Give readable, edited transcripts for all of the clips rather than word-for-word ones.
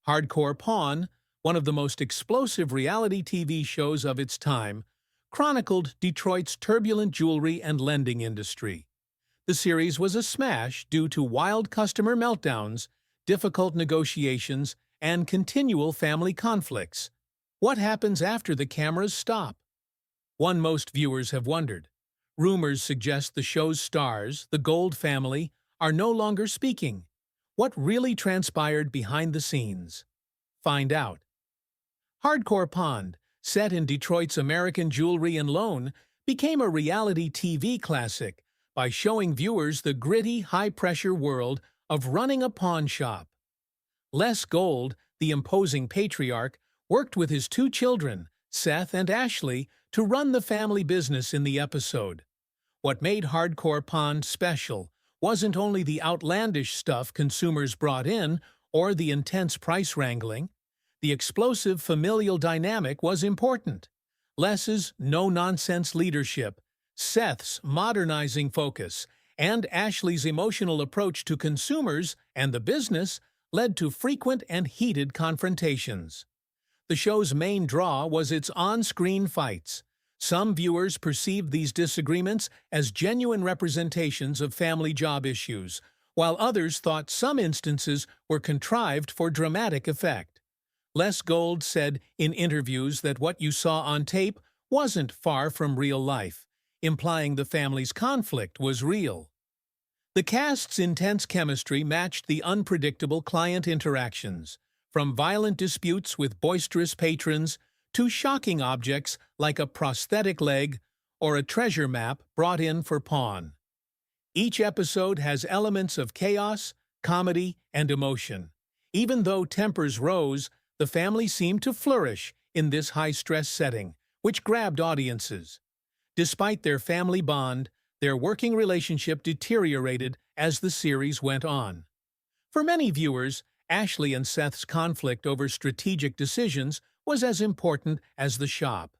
Hardcore Pawn, one of the most explosive reality TV shows of its time, chronicled Detroit's turbulent jewelry and lending industry. The series was a smash due to wild customer meltdowns, difficult negotiations, and continual family conflicts. What happens after the cameras stop? One most viewers have wondered. Rumors suggest the show's stars, the Gold family, are no longer speaking. What really transpired behind the scenes? Find out. Hardcore Pond, set in Detroit's American jewelry and loan, became a reality TV classic by showing viewers the gritty, high-pressure world of running a pawn shop. Les Gold, the imposing patriarch, worked with his two children, Seth and Ashley, to run the family business in the episode. What made Hardcore Pond special wasn't only the outlandish stuff consumers brought in or the intense price wrangling. The explosive familial dynamic was important. Les's no-nonsense leadership, Seth's modernizing focus, and Ashley's emotional approach to consumers and the business led to frequent and heated confrontations. The show's main draw was its on-screen fights. Some viewers perceived these disagreements as genuine representations of family job issues, while others thought some instances were contrived for dramatic effect. Les Gold said in interviews that what you saw on tape wasn't far from real life, implying the family's conflict was real. The cast's intense chemistry matched the unpredictable client interactions, from violent disputes with boisterous patrons to shocking objects like a prosthetic leg or a treasure map brought in for pawn. Each episode has elements of chaos, comedy, and emotion. Even though tempers rose, the family seemed to flourish in this high-stress setting, which grabbed audiences. Despite their family bond, their working relationship deteriorated as the series went on. For many viewers, Ashley and Seth's conflict over strategic decisions was as important as the shop.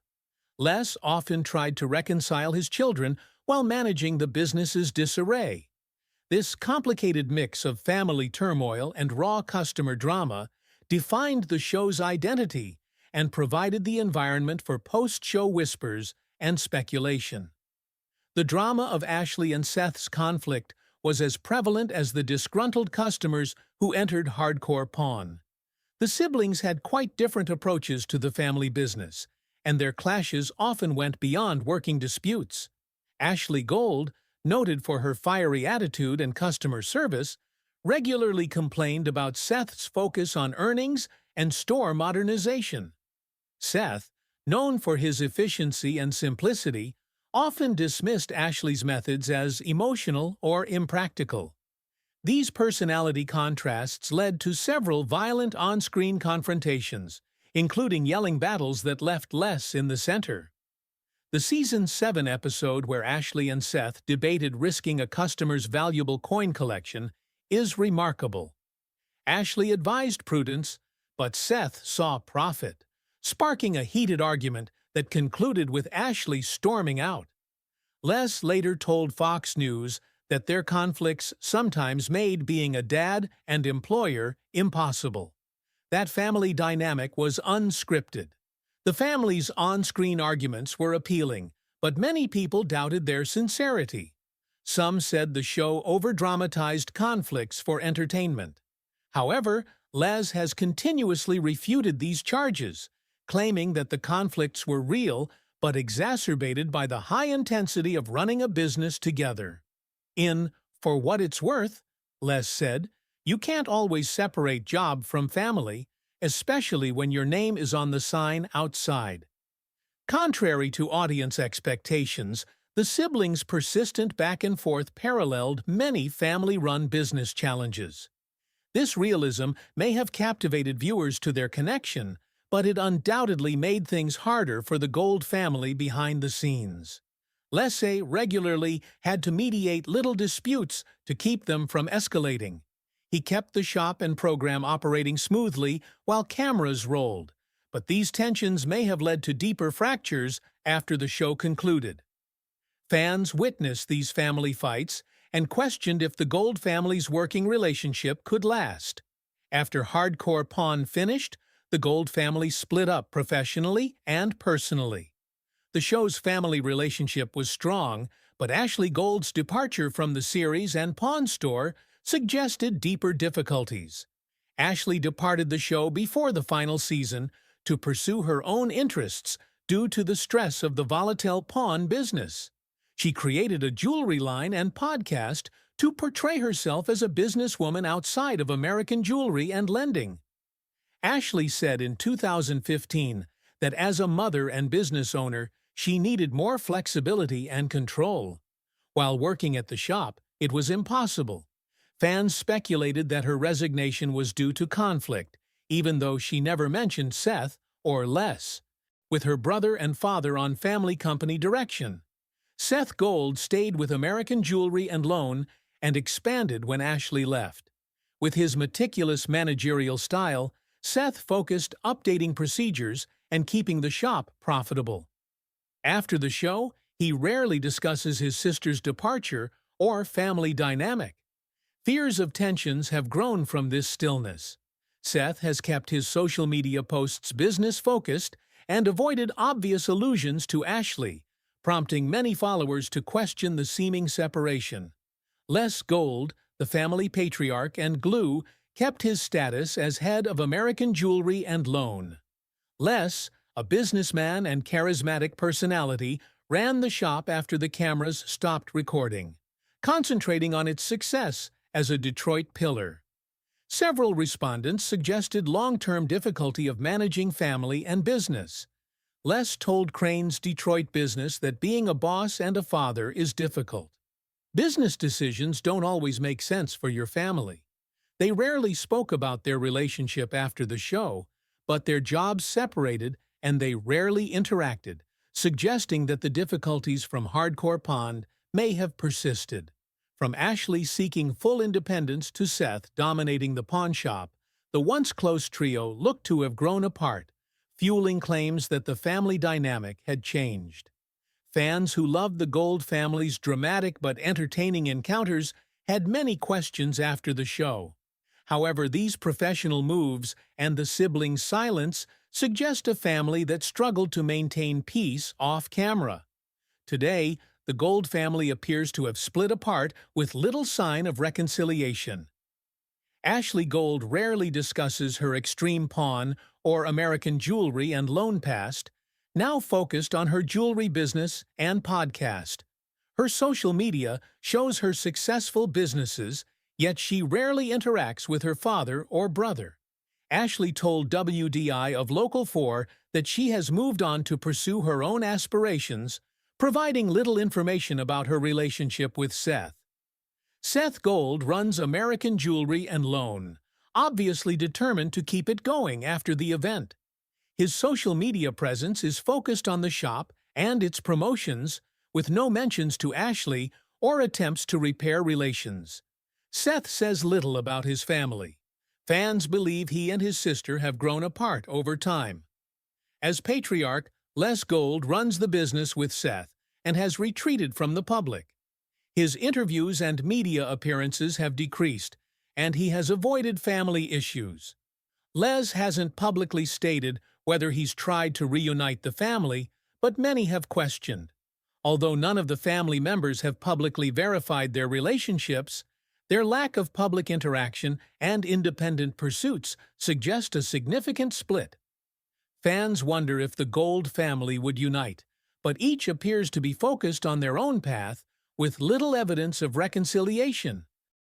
Les often tried to reconcile his children while managing the business's disarray. This complicated mix of family turmoil and raw customer drama defined the show's identity and provided the environment for post-show whispers and speculation. The drama of Ashley and Seth's conflict was as prevalent as the disgruntled customers who entered Hardcore Pawn. The siblings had quite different approaches to the family business, and their clashes often went beyond working disputes. Ashley Gold, noted for her fiery attitude and customer service, regularly complained about Seth's focus on earnings and store modernization. Seth, known for his efficiency and simplicity, often dismissed Ashley's methods as emotional or impractical. These personality contrasts led to several violent on-screen confrontations, including yelling battles that left Les in the center. The Season 7 episode where Ashley and Seth debated risking a customer's valuable coin collection is remarkable. Ashley advised prudence, but Seth saw profit, sparking a heated argument that concluded with Ashley storming out. Les later told Fox News that their conflicts sometimes made being a dad and employer impossible. That family dynamic was unscripted. The family's on-screen arguments were appealing, but many people doubted their sincerity. Some said the show over-dramatized conflicts for entertainment. However, Les has continuously refuted these charges, claiming that the conflicts were real but exacerbated by the high intensity of running a business together. In For What It's Worth, Les said, "You can't always separate job from family, especially when your name is on the sign outside." Contrary to audience expectations, the siblings' persistent back-and-forth paralleled many family-run business challenges. This realism may have captivated viewers to their connection, but it undoubtedly made things harder for the Gold family behind the scenes. Les regularly had to mediate little disputes to keep them from escalating. He kept the shop and program operating smoothly while cameras rolled, but these tensions may have led to deeper fractures after the show concluded. Fans witnessed these family fights and questioned if the Gold family's working relationship could last. After Hardcore Pawn finished, the Gold family split up professionally and personally. The show's family relationship was strong, but Ashley Gold's departure from the series and Pawn Store suggested deeper difficulties. Ashley departed the show before the final season to pursue her own interests due to the stress of the volatile pawn business. She created a jewelry line and podcast to portray herself as a businesswoman outside of American jewelry and lending. Ashley said in 2015 that as a mother and business owner, she needed more flexibility and control. While working at the shop, it was impossible. Fans speculated that her resignation was due to conflict, even though she never mentioned Seth or Les, with her brother and father on family company direction. Seth Gold stayed with American Jewelry and Loan and expanded when Ashley left. With his meticulous managerial style, Seth focused updating procedures and keeping the shop profitable. After the show, he rarely discusses his sister's departure or family dynamic. Fears of tensions have grown from this stillness. Seth has kept his social media posts business-focused and avoided obvious allusions to Ashley, prompting many followers to question the seeming separation. Les Gold, the family patriarch and glue, kept his status as head of American Jewelry and Loan. Les, a businessman and charismatic personality, ran the shop after the cameras stopped recording, concentrating on its success as a Detroit pillar. Several respondents suggested long-term difficulty of managing family and business. Les told Crane's Detroit Business that being a boss and a father is difficult. Business decisions don't always make sense for your family. They rarely spoke about their relationship after the show, but their jobs separated and they rarely interacted, suggesting that the difficulties from Hardcore Pond may have persisted. From Ashley seeking full independence to Seth dominating the pawn shop, the once close trio looked to have grown apart, fueling claims that the family dynamic had changed. Fans who loved the Gold family's dramatic but entertaining encounters had many questions after the show. However, these professional moves and the siblings' silence suggest a family that struggled to maintain peace off-camera. Today, the Gold family appears to have split apart with little sign of reconciliation. Ashley Gold rarely discusses her extreme pawn or American Jewelry and Loan past, now focused on her jewelry business and podcast. Her social media shows her successful businesses, yet she rarely interacts with her father or brother. Ashley told WDI of Local 4 that she has moved on to pursue her own aspirations, providing little information about her relationship with Seth. Seth Gold runs American Jewelry and Loan, obviously determined to keep it going after the event. His social media presence is focused on the shop and its promotions, with no mentions to Ashley or attempts to repair relations. Seth says little about his family. Fans believe he and his sister have grown apart over time. As patriarch, Les Gold runs the business with Seth and has retreated from the public. His interviews and media appearances have decreased, and he has avoided family issues. Les hasn't publicly stated whether he's tried to reunite the family, but many have questioned. Although none of the family members have publicly verified their relationships, their lack of public interaction and independent pursuits suggest a significant split. Fans wonder if the Gold family would unite, but each appears to be focused on their own path with little evidence of reconciliation.